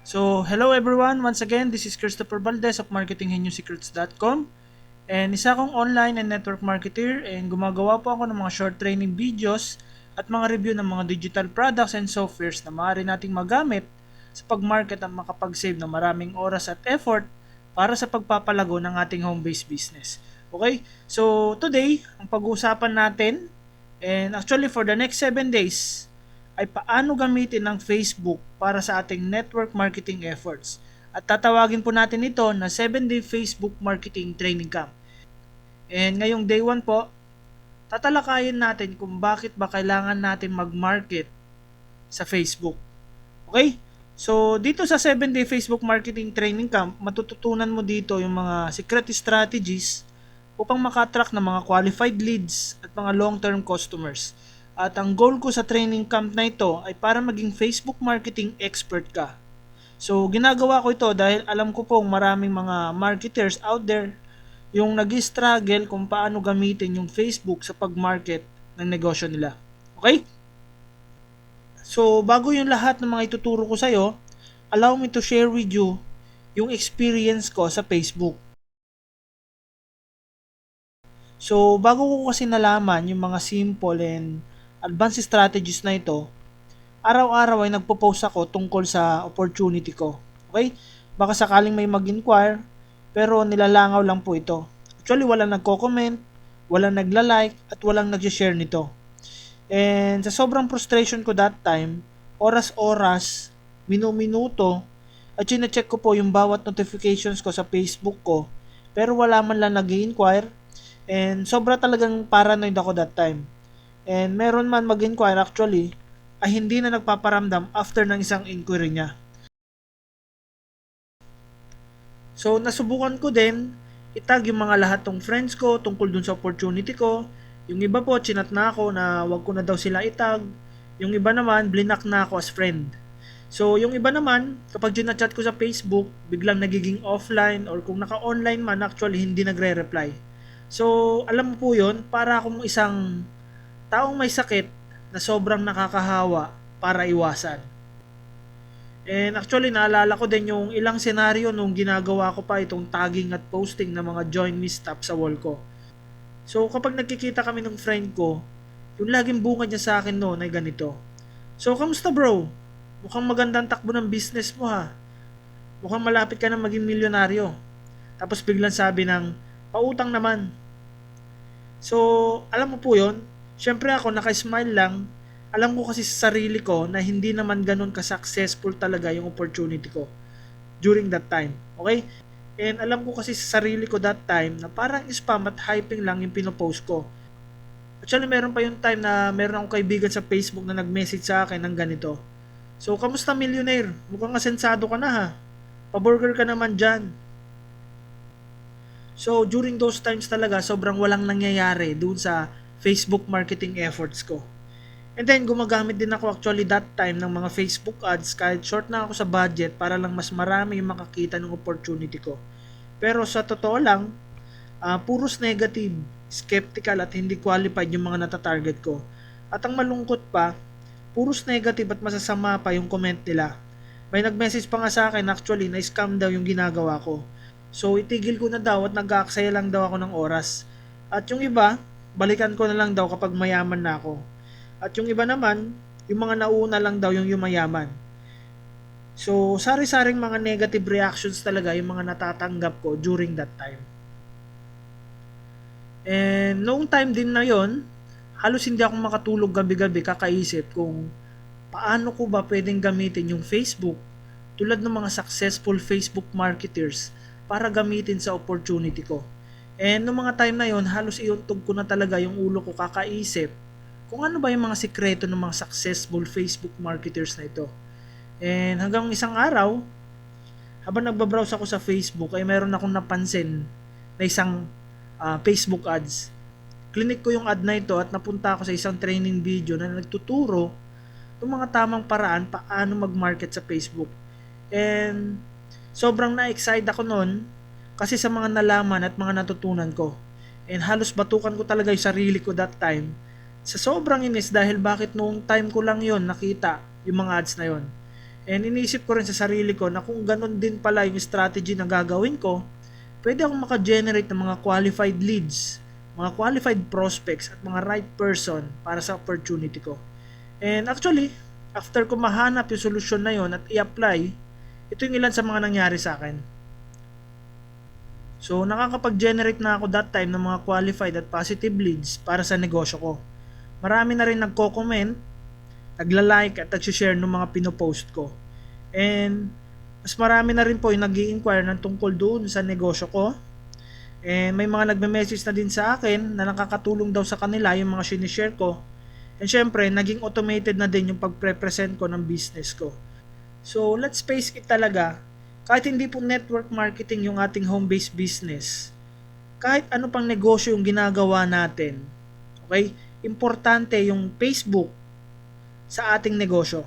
Hello everyone. Once again, this is Christopher Valdez of marketinghenusecrets.com. And isa akong online and network marketer and gumagawa po ako ng mga short training videos at mga review ng mga digital products and softwares na maaari nating magamit sa pag-market at makapag-save ng maraming oras at effort para sa pagpapalago ng ating home-based business. Okay? So, today, ang pag-uusapan natin, and actually for the next 7 days, ay paano gamitin ang Facebook para sa ating network marketing efforts. At tatawagin po natin ito na 7-day Facebook Marketing Training Camp. And ngayong day 1 po, tatalakayin natin kung bakit ba kailangan natin mag-market sa Facebook. Okay? So, dito sa 7-day Facebook Marketing Training Camp, matututunan mo dito yung mga secret strategies upang makatrack ng mga qualified leads at mga long-term customers. At ang goal ko sa training camp na ito ay para maging Facebook marketing expert ka. So, ginagawa ko ito dahil alam ko pong maraming mga marketers out there yung nag-struggle kung paano gamitin yung Facebook sa pag-market ng negosyo nila. Okay? So, bago yung lahat ng mga ituturo ko sa'yo, allow me to share with you yung experience ko sa Facebook. So, bago ko kasi nalaman yung mga simple and advanced strategies na ito, araw-araw ay nagpo-post ako tungkol sa opportunity ko. Okay? Baka sakaling may mag-inquire, pero nilalangaw lang po ito. Actually, walang nagko-comment, walang nagla-like, at walang nag-share nito. And sa sobrang frustration ko that time, oras-oras, minu-minuto, at chine-check ko po yung bawat notifications ko sa Facebook ko, pero wala man lang nag-inquire, and sobra talagang paranoid ako that time. And meron man mag-inquire actually, ay hindi na nagpaparamdam after ng isang inquiry niya. So, nasubukan ko din itag yung mga lahat ng friends ko tungkol dun sa opportunity ko. Yung iba po, chinat na ako na wag ko na daw sila itag. Yung iba naman, blinak na ako as friend. So, yung iba naman, kapag ginachat ko sa Facebook, biglang nagiging offline or kung naka-online man, actually hindi nagre-reply. So, alam mo po yun, para akong isang taong may sakit na sobrang nakakahawa para iwasan. And actually, naalala ko din yung ilang senaryo nung ginagawa ko pa itong tagging at posting ng mga join me stop sa wall ko. So, kapag nagkikita kami ng friend ko, yung laging bungad niya sa akin noon ay ganito. So, kamusta bro? Mukhang magandang takbo ng business mo ha. Mukhang malapit ka na maging milyonaryo. Tapos biglang sabi ng, pautang naman. So, alam mo po yon. Siyempre ako, naka-smile lang. Alam ko kasi sa sarili ko na hindi naman ganun ka-successful talaga yung opportunity ko during that time. Okay? And alam ko kasi sa sarili ko that time na parang spam at hyping lang yung pinopost ko. Actually, meron pa yung time na meron akong kaibigan sa Facebook na nag-message sa akin ng ganito. So, kamusta millionaire? Mukhang asensado ka na ha. Pa-burger ka naman dyan. So, during those times talaga, sobrang walang nangyayari doon sa Facebook marketing efforts ko. And then, gumagamit din ako actually that time ng mga Facebook ads kahit short na ako sa budget para lang mas marami yung makakita ng opportunity ko. Pero sa totoo lang, puros negative, skeptical at hindi qualified yung mga natatarget ko. At ang malungkot pa, puros negative at masasama pa yung comment nila. May nag-message pa nga sa akin actually na scam daw yung ginagawa ko. So itigil ko na daw at nag-aaksaya lang daw ako ng oras. At yung iba, balikan ko na lang daw kapag mayaman na ako. At yung iba naman, yung mga nauna lang daw yung yumayaman. So sari-saring mga negative reactions talaga yung mga natatanggap ko during that time. And noong time din na yon, halos hindi ako makatulog gabi-gabi kakaisip kung paano ko ba pwedeng gamitin yung Facebook tulad ng mga successful Facebook marketers para gamitin sa opportunity ko. And noong mga time na yon, halos iuntog ko na talaga yung ulo ko kakaisip kung ano ba yung mga sikreto ng mga successful Facebook marketers na ito. And hanggang isang araw, habang nagbabrowse ako sa Facebook, ay meron akong napansin na isang Facebook ads. Clinic ko yung ad na ito at napunta ako sa isang training video na nagtuturo ng mga tamang paraan paano mag-market sa Facebook. And sobrang na-excite ako noon kasi sa mga nalaman at mga natutunan ko. And halos batukan ko talaga yung sarili ko that time sa sobrang inis dahil bakit noong time ko lang yon nakita yung mga ads na yon. And iniisip ko rin sa sarili ko na kung ganun din pala yung strategy na gagawin ko, pwede akong maka-generate ng mga qualified leads, mga qualified prospects at mga right person para sa opportunity ko. And actually, after ko mahanap yung solusyon na yon at i-apply, ito yung ilan sa mga nangyari sa akin. So, nakakapag-generate na ako that time ng mga qualified at positive leads para sa negosyo ko. Marami na rin nagko-comment, nagla-like at nag-share ng mga pinopost ko. And mas marami na rin po yung nag-i-inquire ng tungkol doon sa negosyo ko. And may mga nagme-message na din sa akin na nakakatulong daw sa kanila yung mga sinishare ko. And syempre, naging automated na din yung pagpre-present ko ng business ko. So, let's face it talaga, kahit hindi po network marketing yung ating home-based business, kahit ano pang negosyo yung ginagawa natin, okay? Importante yung Facebook sa ating negosyo.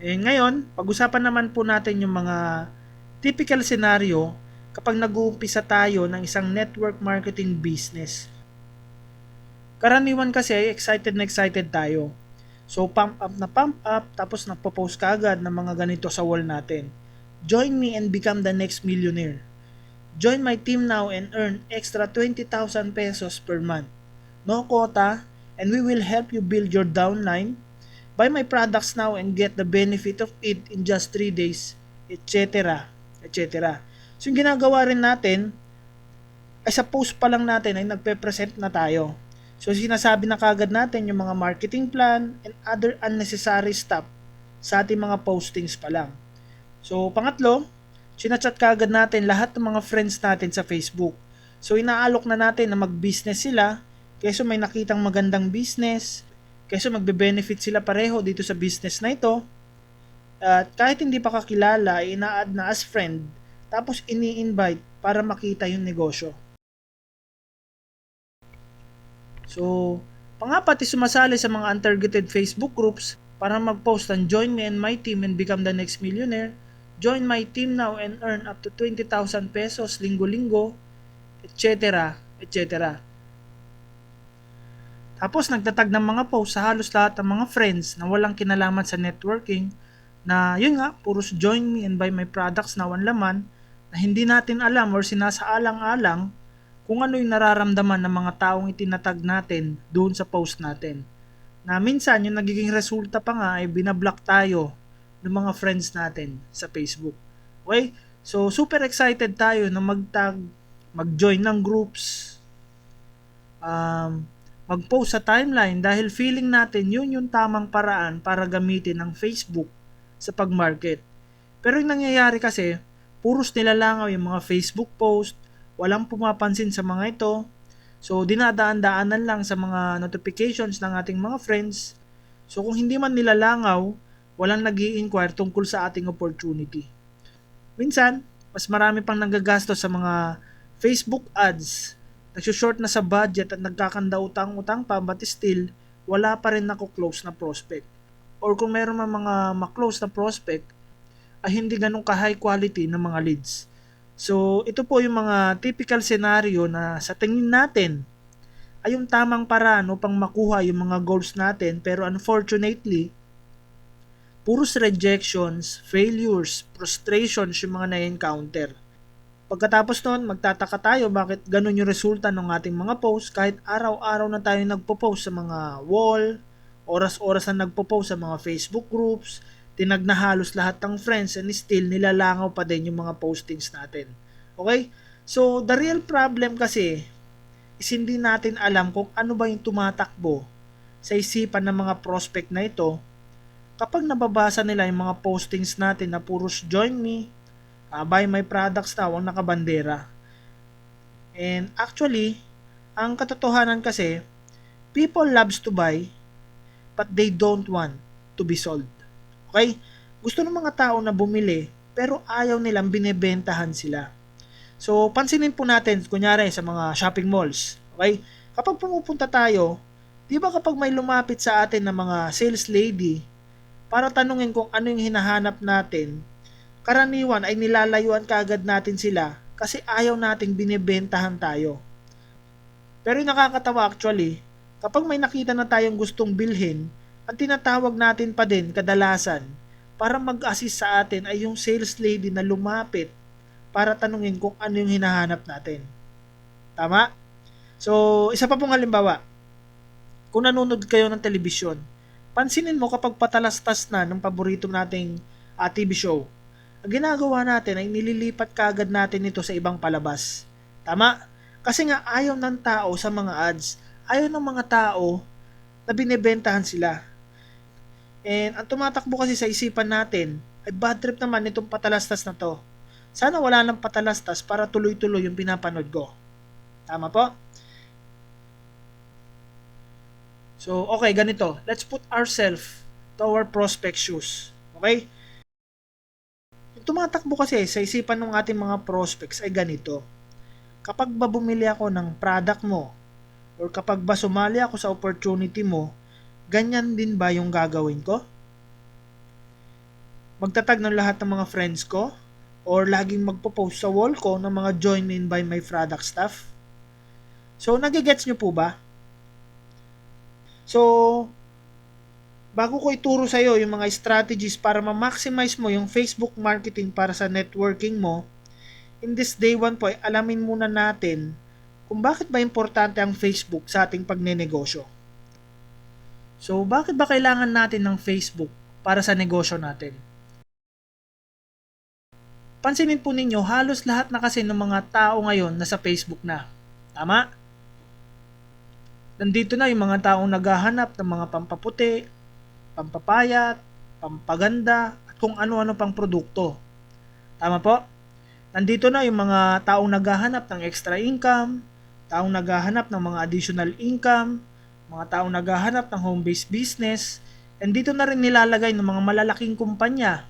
Ngayon, pag-usapan naman po natin yung mga typical scenario kapag nag-uumpisa tayo ng isang network marketing business. Karaniwan kasi excited tayo. So pump up, tapos nagpo-post ka agad ng mga ganito sa wall natin. Join me and become the next millionaire. Join my team now and earn extra 20,000 pesos per month. No quota, and we will help you build your downline. Buy my products now and get the benefit of it in just 3 days, etc. etc. So yung ginagawa rin natin, ay sa post pa lang natin ay nagpe-present na tayo. So sinasabi na kagad natin yung mga marketing plan and other unnecessary stuff sa ating mga postings pa lang. So pangatlo, sinachat kagad natin lahat ng mga friends natin sa Facebook. So inaalok na natin na mag-business sila, kaysa may nakitang magandang business, kaysa magbe-benefit sila pareho dito sa business na ito. At kahit hindi pa kakilala, ay ina-add na as friend, tapos ini-invite para makita yung negosyo. So, pangapat is sumasali sa mga untargeted Facebook groups para mag-post ng join me and my team and become the next millionaire. Join my team now and earn up to 20,000 pesos linggo-linggo, etc. etc. Tapos nagtatag ng mga post sa halos lahat ng mga friends na walang kinalaman sa networking na yun nga, puros join me and buy my products na ang laman na hindi natin alam or sinasaalang-alang kung ano yung nararamdaman ng mga taong itinatag natin doon sa post natin. Na minsan yung nagiging resulta pa nga ay binablock tayo ng mga friends natin sa Facebook. Okay? So super excited tayo na mag-tag, mag-join ng groups, mag-post sa timeline dahil feeling natin yun yung tamang paraan para gamitin ang Facebook sa pag-market. Pero yung nangyayari kasi, puros nilalangaw yung mga Facebook post, walang pumapansin sa mga ito, so dinadaan-daanan lang sa mga notifications ng ating mga friends. So kung hindi man nilalangaw, walang nag-i-inquire tungkol sa ating opportunity. Minsan, mas marami pang nagagastos sa mga Facebook ads, nagsushort na sa budget at nagkakanda utang-utang pa, but still, wala pa rin nako-close na prospect. Or kung meron man mga ma-close na prospect, ay hindi ganun ka-high quality ng mga leads. So, ito po yung mga typical scenario na sa tingin natin ay yung tamang paraan upang makuha yung mga goals natin, pero unfortunately, puros rejections, failures, frustrations yung mga na-encounter. Pagkatapos nun, magtataka tayo bakit ganun yung resulta ng ating mga post kahit araw-araw na tayo nagpo-post sa mga wall, oras-oras na nagpo-post sa mga Facebook groups, tinag na halos lahat ng friends and still nilalangaw pa din yung mga postings natin. Okay? So, the real problem kasi is hindi natin alam kung ano ba yung tumatakbo sa isipan ng mga prospect na ito kapag nababasa nila yung mga postings natin na puros join me, buy my products na ang nakabandera. And actually, ang katotohanan kasi, people loves to buy but they don't want to be sold. Okay? Gusto ng mga tao na bumili pero ayaw nilang binebentahan sila. So, pansinin po natin, kunyari sa mga shopping malls. Okay? Kapag pumupunta tayo, di ba kapag may lumapit sa atin na mga sales lady para tanungin kung ano yung hinahanap natin, karaniwan ay nilalayuan kaagad natin sila kasi ayaw nating binebentahan tayo. Pero yung nakakatawa actually, kapag may nakita na tayong gustong bilhin, Ang tinatawag natin pa din kadalasan para mag-assist sa atin ay yung sales lady na lumapit para tanungin kung ano yung hinahanap natin. Tama? So, isa pa pong halimbawa, kung nanonood kayo ng telebisyon, pansinin mo kapag patalastas na ng paborito nating TV show, ang ginagawa natin ay nililipat kaagad natin ito sa ibang palabas. Tama? Kasi nga ayaw ng tao sa mga ads. Ayaw ng mga tao na binebentahan sila. And ang tumatakbo kasi sa isipan natin ay bad trip naman itong patalastas na to. Sana wala nang patalastas para tuloy-tuloy yung pinapanood ko. Tama po? So, okay, ganito. Let's put ourselves to our prospect shoes. Okay? Yung tumatakbo kasi sa isipan ng ating mga prospects ay ganito. Kapag ba bumili ako ng product mo or kapag ba sumali ako sa opportunity mo, ganyan din ba yung gagawin ko? Magtatag ng lahat ng mga friends ko or laging magpo-post sa wall ko ng mga join me in buy my product stuff? So, nagigets nyo po ba? So, bago ko ituro sa iyo yung mga strategies para ma-maximize mo yung Facebook marketing para sa networking mo, in this day 1 po ay alamin muna natin kung bakit ba importante ang Facebook sa ating pagnenegosyo. So, bakit ba kailangan natin ng Facebook para sa negosyo natin? Pansinin po ninyo, halos lahat na kasi ng mga tao ngayon nasa Facebook na. Tama? Nandito na yung mga taong naghahanap ng mga pampaputi, pampapayat, pampaganda, at kung ano-ano pang produkto. Tama po? Nandito na yung mga taong naghahanap ng extra income, taong naghahanap ng mga additional income, mga taong naghahanap ng home-based business, and dito na rin nilalagay ng mga malalaking kumpanya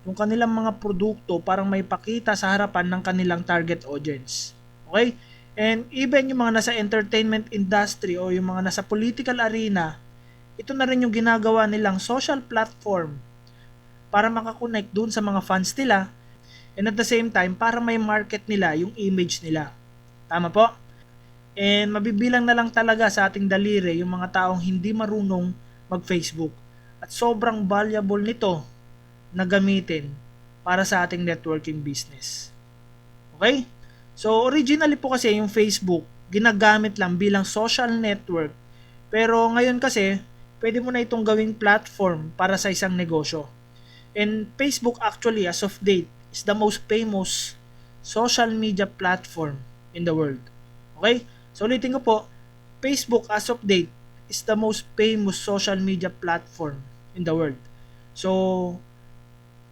yung kanilang mga produkto parang may pakita sa harapan ng kanilang target audience. Okay? And even yung mga nasa entertainment industry o yung mga nasa political arena, ito na rin yung ginagawa nilang social platform para makakonect dun sa mga fans nila and at the same time para may market nila yung image nila. Tama po? And mabibilang na lang talaga sa ating daliri yung mga taong hindi marunong mag-Facebook at sobrang valuable nito na gamitin para sa ating networking business. Okay? So, originally po kasi yung Facebook, ginagamit lang bilang social network. Pero ngayon kasi, pwede mo na itong gawing platform para sa isang negosyo. And Facebook actually, as of date, is the most famous social media platform in the world. Okay? So, ulitin ko po, Facebook as of date is the most famous social media platform in the world. So,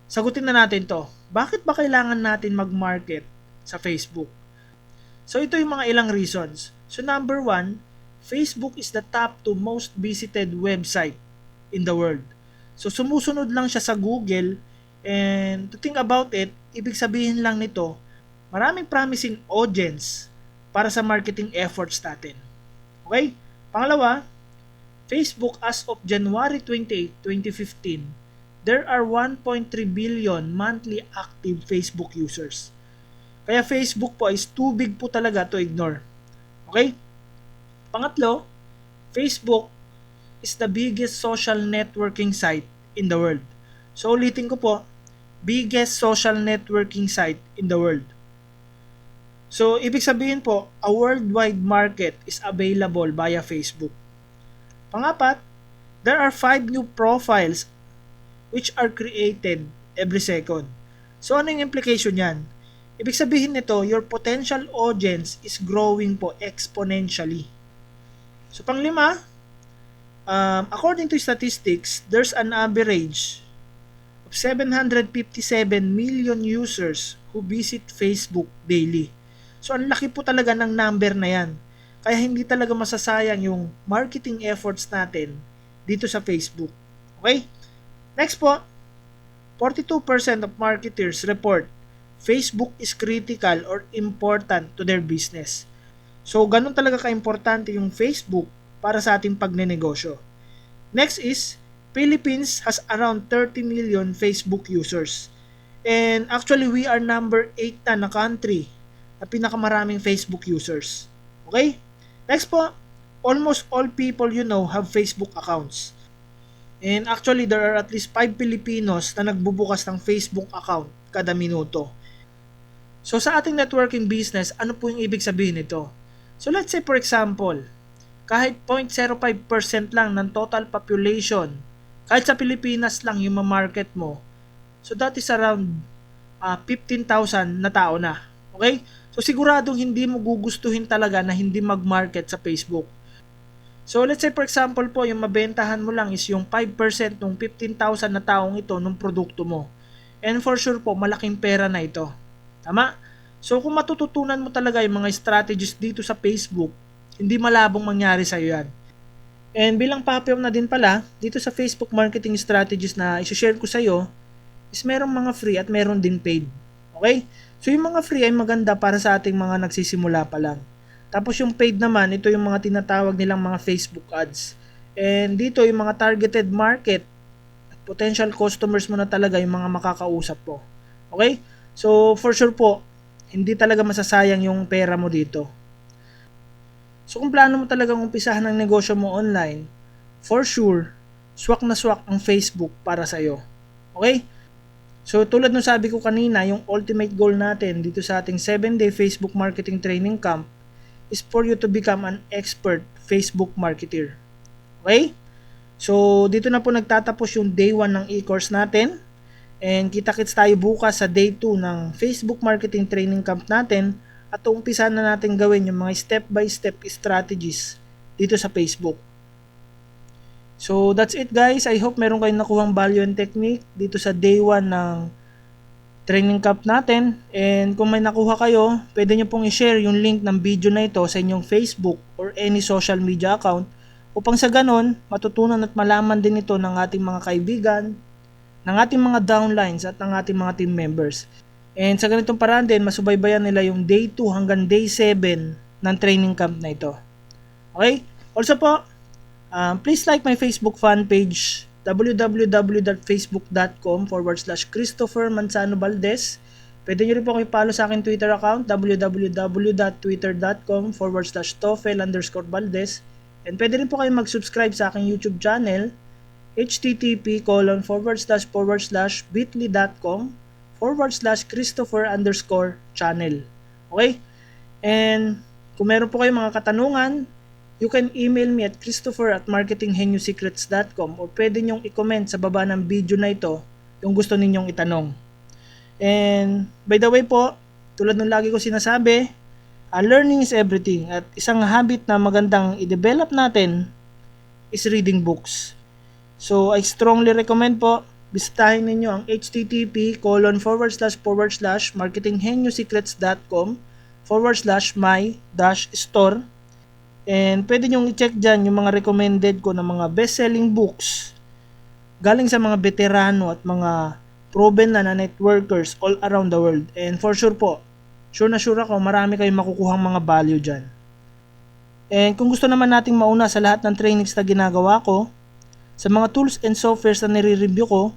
sagutin na natin to. Bakit ba kailangan natin mag-market sa Facebook? So, ito yung mga ilang reasons. So, number 1, Facebook is the top 2 most visited website in the world. So, sumusunod lang siya sa Google and to think about it, ibig sabihin lang nito, maraming promising audience para sa marketing efforts natin. Okay? Pangalawa, Facebook as of January 28, 2015, there are 1.3 billion monthly active Facebook users. Kaya Facebook po is too big po talaga to ignore. Okay? Pangatlo, Facebook is the biggest social networking site in the world. So ulitin ko po, biggest social networking site in the world. So ibig sabihin po, a worldwide market is available via Facebook. Pangapat, there are 5 new profiles which are created every second. So ano yung implication yan? Ibig sabihin nito, your potential audience is growing po exponentially. So panglima, according to statistics, there's an average of 757 million users who visit Facebook daily. So ang laki po talaga ng number na yan. Kaya hindi talaga masasayang yung marketing efforts natin dito sa Facebook. Okay? Next po, 42% of marketers report Facebook is critical or important to their business. So, ganun talaga ka-importante yung Facebook para sa ating pagnenegosyo. Next is, Philippines has around 30 million Facebook users. And actually, we are number 8 na country na pinakamaraming Facebook users. Okay? Next po, almost all people you know have Facebook accounts. And actually, there are at least 5 Filipinos na nagbubukas ng Facebook account kada minuto. So sa ating networking business, ano po yung ibig sabihin nito? So let's say for example, kahit 0.05% lang ng total population, kahit sa Pilipinas lang yung market mo, so that is around 15,000 na tao na. Okay? So siguradong hindi mo gugustuhin talaga na hindi mag-market sa Facebook. So let's say for example po, yung mabentahan mo lang is yung 5% ng 15,000 na taong ito ng produkto mo. And for sure po, malaking pera na ito. Tama? So kung matututunan mo talaga yung mga strategies dito sa Facebook, hindi malabong mangyari sa iyo yan. And bilang papiam na din pala, dito sa Facebook marketing strategies na i-share ko sa iyo, is merong mga free at meron din paid. Okay? So yung mga free ay maganda para sa ating mga nagsisimula pa lang. Tapos yung paid naman, ito yung mga tinatawag nilang mga Facebook ads. And dito yung mga targeted market, potential customers mo na talaga yung mga makakausap po. Okay? So for sure po, hindi talaga masasayang yung pera mo dito. So kung plano mo talagang umpisahan ng negosyo mo online, for sure, swak na swak ang Facebook para sa iyo. Okay? So tulad ng sabi ko kanina, yung ultimate goal natin dito sa ating 7-day Facebook Marketing Training Camp is for you to become an expert Facebook marketer. Okay? So dito na po nagtatapos yung day 1 ng e-course natin. And kita-kits tayo bukas sa day 2 ng Facebook Marketing Training Camp natin at umpisa na natin gawin yung mga step-by-step strategies dito sa Facebook. So that's it guys. I hope meron kayong nakuhang value and technique dito sa day 1 ng training camp natin. And kung may nakuha kayo, pwede nyo pong i-share yung link ng video na ito sa inyong Facebook or any social media account upang sa ganon, matutunan at malaman din ito ng ating mga kaibigan, ng ating mga downlines at ng ating mga team members. And sa ganitong paraan din, masubaybayan nila yung day 2 hanggang day 7 ng training camp na ito. Okay? Also po, please like my Facebook fan page www.facebook.com/Christopher Manzano Valdez. Pwede nyo rin po kayo follow sa aking Twitter account www.twitter.com/Toffel_Valdez. And pwede rin po kayo mag-subscribe sa aking YouTube channel http://bit.ly.com/Christopher_channel. Okay? And kung meron po kayong mga katanungan, you can email me at christopher@marketingheniosecrets.com or pwede nyong i-comment sa baba ng video na ito yung gusto ninyong itanong. And by the way po, tulad ng lagi ko sinasabi, learning is everything at isang habit na magandang i-develop natin is reading books. So I strongly recommend po, bisitahin ninyo ang http://marketingheniosecrets.com/my-store. And pwede nyong i-check dyan yung mga recommended ko na mga best-selling books galing sa mga veterano at mga proven na networkers all around the world. And for sure po, sure na sure ako, marami kayong makukuhang mga value dyan. And kung gusto naman nating mauna sa lahat ng trainings na ginagawa ko, sa mga tools and softwares na nire-review ko,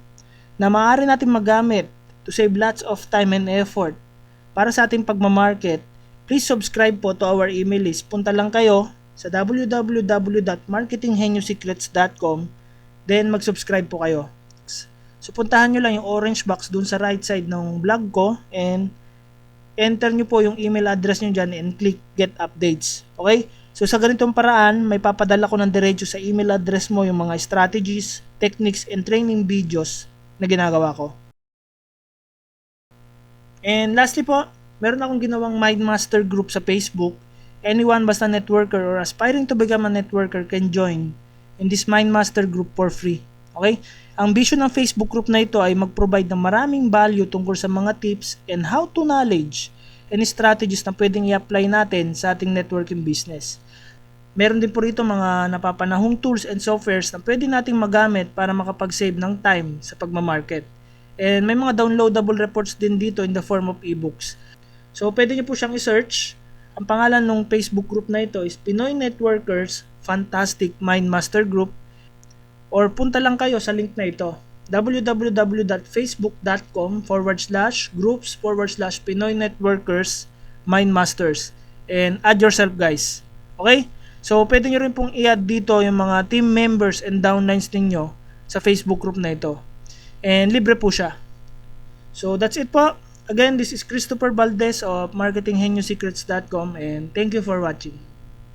na maaari natin magamit to save lots of time and effort para sa ating pagmamarket, please subscribe po to our email list. Punta lang kayo sa www.marketingheniosecrets.com, then mag-subscribe po kayo. So puntahan nyo lang yung orange box dun sa right side ng blog ko and enter nyo po yung email address nyo dyan and click get updates. Okay? So sa ganitong paraan, may papadala ko ng diretso sa email address mo yung mga strategies, techniques, and training videos na ginagawa ko. And lastly po, meron akong ginawang Mindmaster group sa Facebook. Anyone basta networker or aspiring to become a networker can join in this Mindmaster group for free. Okay? Ang vision ng Facebook group na ito ay mag-provide ng maraming value tungkol sa mga tips and how-to knowledge and strategies na pwedeng i-apply natin sa ating networking business. Meron din po rito mga napapanahong tools and softwares na pwede nating magamit para makapag-save ng time sa pagmamarket. And may mga downloadable reports din dito in the form of ebooks. So pwede nyo po siyang i-search. Ang pangalan ng Facebook group na ito is Pinoy Networkers Fantastic Mindmaster Group, or punta lang kayo sa link na ito, www.facebook.com/groups/Pinoy Networkers Mindmasters, and add yourself guys. Okay? So pwede nyo rin pong i-add dito yung mga team members and downlines ninyo sa Facebook group na ito. And libre po siya. So that's it po. Again, this is Christopher Valdez of marketinggeniusecrets.com and thank you for watching.